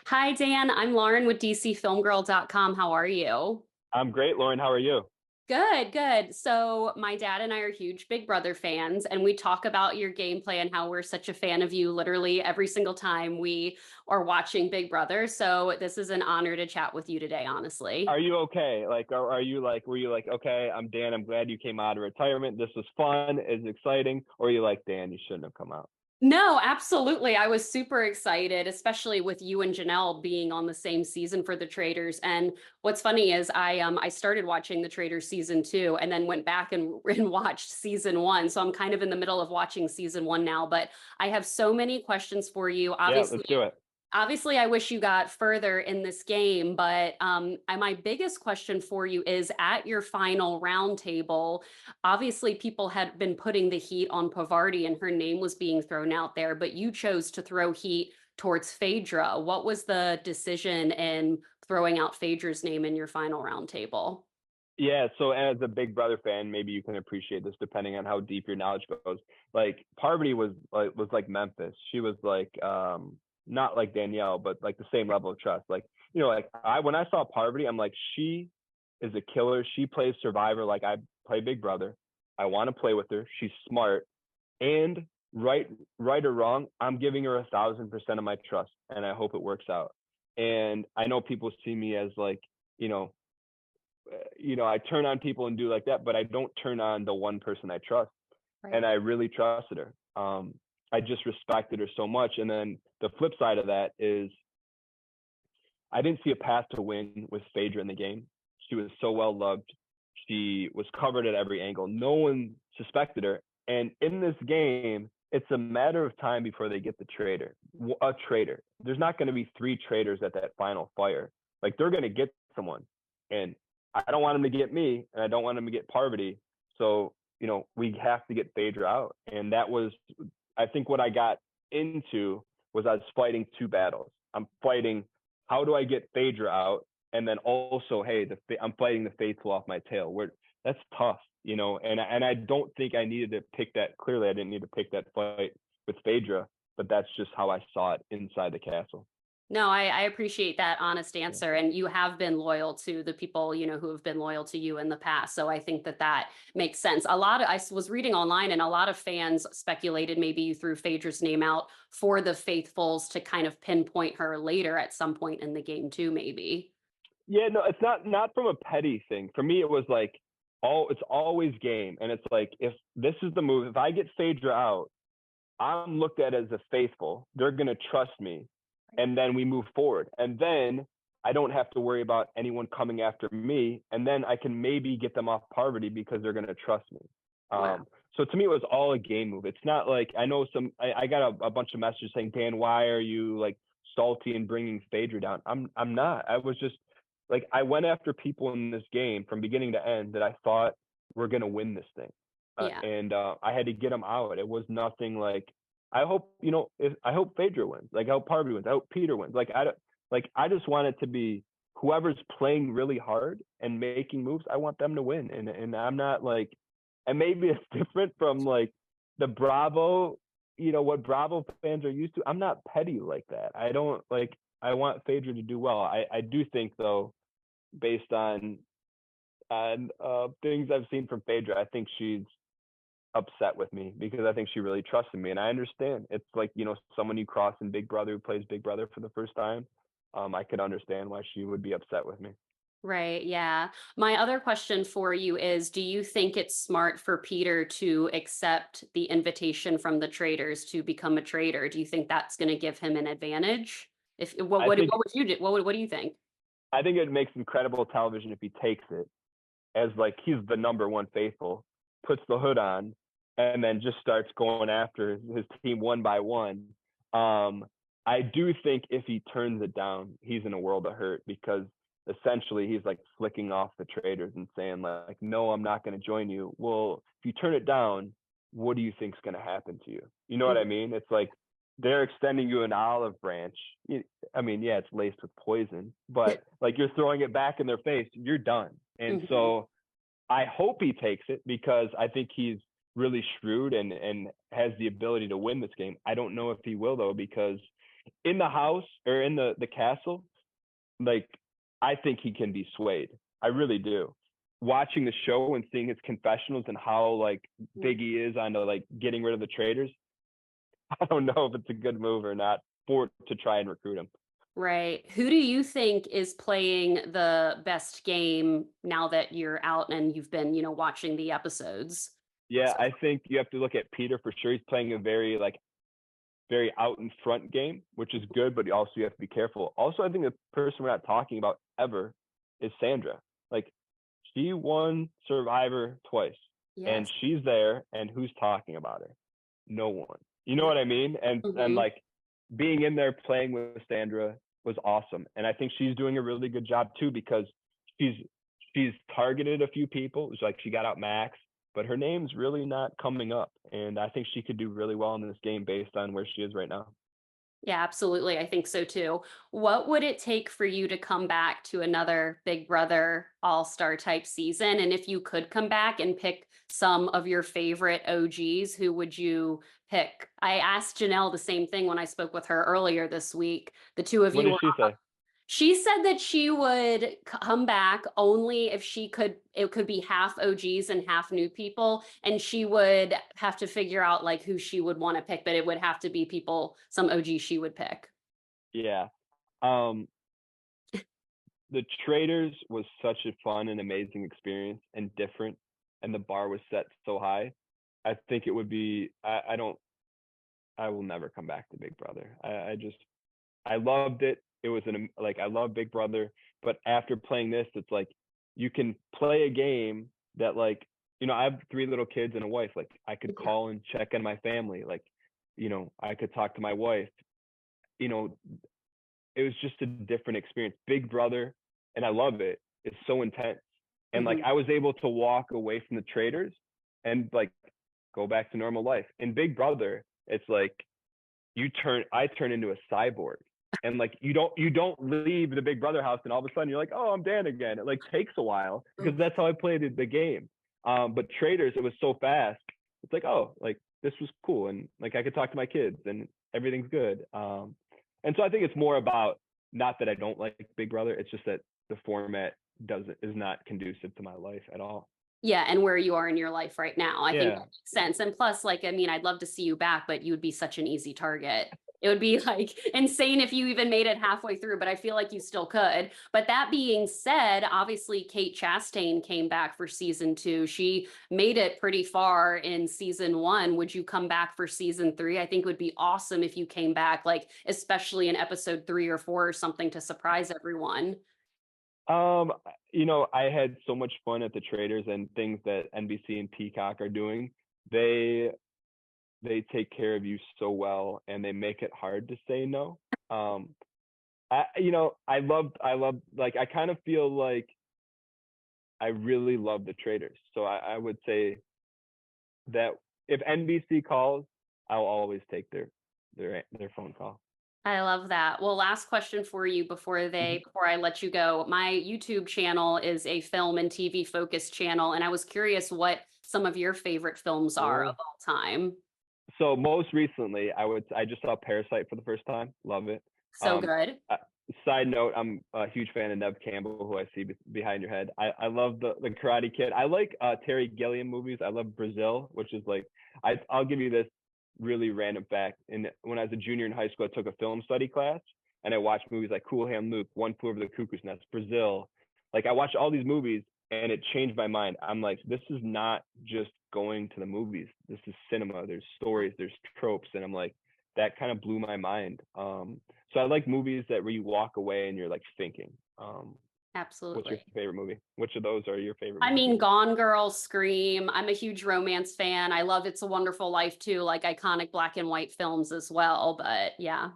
Hi, Dan. I'm Lauren with DCFilmGirl.com. How are you? I'm great, Lauren. How are you? Good, good. So, my dad and I are huge Big Brother fans, and we talk about your gameplay and how we're such a fan of you literally every single time we are watching Big Brother. So, this is an honor to chat with you today, honestly. Are you okay? Like, are you like, were you like, okay, I'm Dan. I'm glad you came out of retirement. This was fun. It's exciting. Or are you like, Dan, you shouldn't have come out? No, absolutely. I was super excited, especially with you and Janelle being on the same season for the Traitors. And what's funny is I started watching the Traitors season two and then went back and watched season one. So I'm kind of in the middle of watching season one now, but I have so many questions for you. Yeah, let's do it. Obviously, I wish you got further in this game, but my biggest question for you is at your final roundtable. Obviously, people had been putting the heat on Pavarti and her name was being thrown out there, but you chose to throw heat towards Phaedra. What was the decision in throwing out Phaedra's name in your final roundtable? Yeah, so as a Big Brother fan, maybe you can appreciate this depending on how deep your knowledge goes. Like Parvati was like Memphis. She was like not like Danielle, but like the same level of trust. Like, like I when I saw Parvati, I'm like, she is a killer. She plays Survivor like I play Big Brother. I want to play with her. She's smart. And right or wrong, I'm giving her 1,000% of my trust and I hope it works out. And I know people see me as like, you know, I turn on people and do like that, but I don't turn on the one person I trust. Right. And I really trusted her. I just respected her so much. And then the flip side of that is I didn't see a path to win with Phaedra in the game. She was so well loved. She was covered at every angle. No one suspected her. And in this game, it's a matter of time before they get the traitor, a traitor. There's not going to be three traitors at that final fire. Like they're going to get someone. And I don't want them to get me, and I don't want them to get Parvati. So, we have to get Phaedra out. And that was, I think, what I got into was I was fighting two battles. I'm fighting how do I get Phaedra out, and then also, hey, I'm fighting the faithful off my tail. That's tough, and I don't think I needed to pick that. Clearly, I didn't need to pick that fight with Phaedra, but that's just how I saw it inside the castle. No, I appreciate that honest Yeah. answer. And you have been loyal to the people, who have been loyal to you in the past. So I think that that makes sense. I was reading online and a lot of fans speculated maybe you threw Phaedra's name out for the faithfuls to kind of pinpoint her later at some point in the game too, maybe. Yeah, no, it's not from a petty thing. For me, it was like it's always game, and it's like if this is the move, if I get Phaedra out, I'm looked at as a faithful. They're gonna trust me, and then we move forward, and then I don't have to worry about anyone coming after me, and then I can maybe get them off Parvati because they're gonna trust me. Wow. So to me, it was all a game move. It's not like I know I got a bunch of messages saying, Dan, why are you like salty and bringing Phaedra down? I'm not. I was just like I went after people in this game from beginning to end that I thought were gonna win this thing, Yeah. and I had to get them out. It was nothing like I hope if I hope Phaedra wins, like I hope Parvati wins, I hope Peter wins. I just want it to be whoever's playing really hard and making moves. I want them to win, and I'm not like, and maybe it's different from like the Bravo, what Bravo fans are used to. I'm not petty like that. I don't like. I want Phaedra to do well. I do think though, based on things I've seen from Phaedra, I think she's upset with me because I think she really trusted me, and I understand. It's like someone you cross in Big Brother who plays Big Brother for the first time. I could understand why she would be upset with me. Right. Yeah. My other question for you is, do you think it's smart for Peter to accept the invitation from the traders to become a trader? Do you think that's going to give him an advantage? If I think what would you do? What do you think? I think it makes incredible television if he takes it as like he's the number one faithful, puts the hood on, and then just starts going after his team one by one. Um, I do think if he turns it down, he's in a world of hurt because essentially he's like flicking off the traders and saying like, no, I'm not going to join you. Well, if you turn it down, what do you think's going to happen to you? You know what I Mhm. mean? It's like they're extending you an olive branch. I mean, yeah, it's laced with poison, but like you're throwing it back in their face. You're done. And Mhm. so I hope he takes it because I think he's really shrewd and has the ability to win this game. I don't know if he will though because in the house or in the castle, like I think he can be swayed. I really do. Watching the show and seeing his confessionals and how like big he is on the like getting rid of the traitors, I don't know if it's a good move or not for to try and recruit him. Right. Who do you think is playing the best game now that you're out and you've been, watching the episodes? Yeah, So I think you have to look at Peter for sure. He's playing a very like very out in front game, which is good, but also you have to be careful. Also, I think the person we're not talking about ever is Sandra. Like she won Survivor twice, and yes. she's there, and who's talking about her? No one. You know what I mean? And Mhm. like being in there playing with Sandra was awesome, and I think she's doing a really good job too because she's she's targeted a few people. It's like she got out Max, but her name's really not coming up, and I think she could do really well in this game based on where she is right now. Yeah, absolutely. I think so too. What would it take for you to come back to another Big Brother All-Star type season? And if you could come back and pick some of your favorite OGs, who would you pick? I asked Janelle the same thing when I spoke with her earlier this week. The two of What you did were she say? She said that she would come back only if it could be half OGs and half new people, and she would have to figure out like who she would want to pick, but it would have to be people, some OG she would pick. Yeah. Um, the Traitors was such a fun and amazing experience and different, and the bar was set so high. I think it would be. I don't. I will never come back to Big Brother. I just. I loved it. It was like I love Big Brother, but after playing this, it's like you can play a game that like I have three little kids and a wife. Like I could Yeah. call and check on my family. Like I could talk to my wife. You know, it was just a different experience. Big Brother, and I love it. It's so intense, and like Mhm. I was able to walk away from the Traitors and like go back to normal life. In Big Brother, it's like I turn into a cyborg, and like you don't leave the Big Brother house, and all of a sudden you're like, oh, I'm Dan again. It like takes a while because Oof. that's how I played the game. But Traitors, it was so fast. It's like, oh, like this was cool, and like I could talk to my kids, and everything's good. And so I think it's more about not that I don't like Big Brother. It's just that the format doesn't is not conducive to my life at all. Yeah, and where you are in your life right now. I think that Yeah, makes sense. And plus, like, I mean, I'd love to see you back, but you would be such an easy target. It would be like insane if you even made it halfway through, but I feel like you still could. But that being said, obviously Kate Chastain came back for season 2. She made it pretty far in season 1. Would you come back for season 3? I think it would be awesome if you came back, like especially in episode 3 or 4 or something to surprise everyone. Um, I had so much fun at the Traders and things that NBC and Peacock are doing. They they take care of you so well, and they make it hard to say no. Um, I love like I kind of feel like I really love the Traders. So I would say that if NBC calls, I'll always take their phone call. I love that. Well, last question for you Mhm. before I let you go. My YouTube channel is a film and TV focused channel, and I was curious what some of your favorite films are of Cool. all time. So most recently, I just saw Parasite for the first time. Love it. So Um, good. uh, Side note, I'm a huge fan of Nev Campbell, who I see behind your head. I love the Karate Kid. I like Terry Gilliam movies. I love Brazil, which is like I'll give you this really random fact. And when I was a junior in high school, I took a film study class, and I watched movies like Cool Hand Luke, One Flew Over the Cuckoo's Nest, Brazil. Like I watched all these movies, and it changed my mind. I'm like, this is not just going to the movies. This is cinema. There's stories, there's tropes, and I'm like, that kind of blew my mind. So I like movies that where you walk away and you're like thinking. What's your Absolutely. favorite movie? Which of those are your favorite I movies? mean, Gone Girl, Scream. I'm a huge romance fan. I love It's a Wonderful Life too, like iconic black and white films as well. But yeah.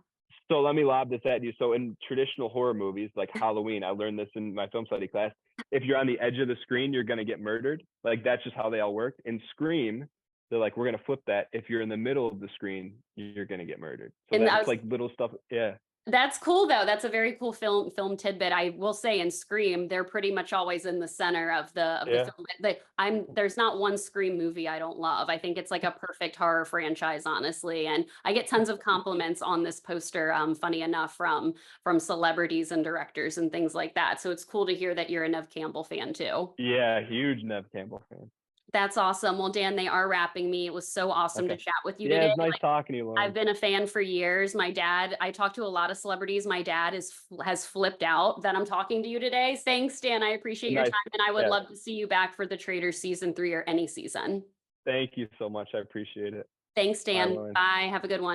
So let me lob this at you. So in traditional horror movies like Halloween, I learned this in my film study class. If you're on the edge of the screen, you're gonna get murdered. Like that's just how they all work. In Scream, they're like, we're gonna flip that. If you're in the middle of the screen, you're gonna get murdered. So And I that's was like little stuff. Yeah. That's cool though. That's a very cool film tidbit. I will say in Scream, they're pretty much always in the center of the Yeah. film. There's not one Scream movie I don't love. I think it's like a perfect horror franchise, honestly. And I get tons of compliments on this poster, funny enough, from celebrities and directors and things like that. So it's cool to hear that you're a Nev Campbell fan too. Yeah, huge Nev Campbell fan. That's awesome. Well, Dan, they are wrapping me. It was so awesome to Okay. chat with you Yeah, today. it's nice talking to you, I've Lauren. been a fan for years. My dad, I talk to a lot of celebrities. My dad has flipped out that I'm talking to you today. Thanks, Dan. I appreciate your Nice. time, and I would Yeah. love to see you back for the Traitors season 3 or any season. Thank you so much. I appreciate it. Thanks, Bye, Dan. Lauren. Bye. Have a good one.